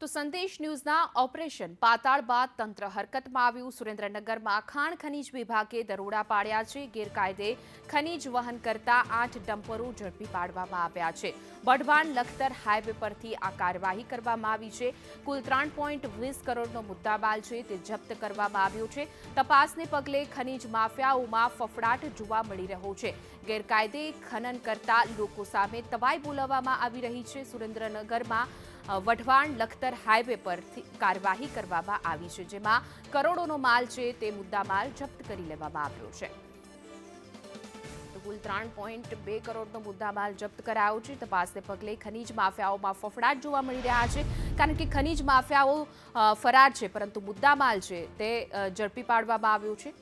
તો સંદેશ ન્યૂઝના ઓપરેશન પાતાળ બાદ તંત્ર હરકતમાં આવ્યું। સુરેન્દ્રનગરમાં ખાણ ખનીજ વિભાગે દરોડા પાડ્યા છે। ગેરકાયદે ખનીજ વહન કરતા 8 ડમ્પરો ઝડપી પાડવામાં આવ્યા છે। વઢવાણ લખતર હાઈવે પરથી આ કાર્યવાહી કરવામાં આવી છે। કુલ 3.20 કરોડનો મુદ્દામાલ છે તે જપ્ત કરવામાં આવ્યો છે। તપાસને પગલે ખનીજ માફિયાઓમાં ફફડાટ જોવા મળી રહ્યો છે। ગેરકાયદે ખનન કરતા લોકો સામે તવાઈ બોલાવવામાં આવી રહી છે। સુરેન્દ્રનગરમાં વઢવાણ લખતર હાઈવે પરથી કાર્યવાહી કરવામાં આવી છે, જેમાં કરોડોનો માલ છે તે મુદ્દામાલ જપ્ત કરી લેવામાં આવ્યો છે। કુલ 3.2 કરોડનો મુદ્દામાલ જપ્ત કરાયો છે। તપાસને પગલે ખનીજ માફિયાઓમાં ફફડાટ જોવા મળી રહ્યા છે, કારણ કે ખનીજ માફિયાઓ ફરાર છે, પરંતુ મુદ્દામાલ છે તે ઝડપી પાડવામાં આવ્યો છે।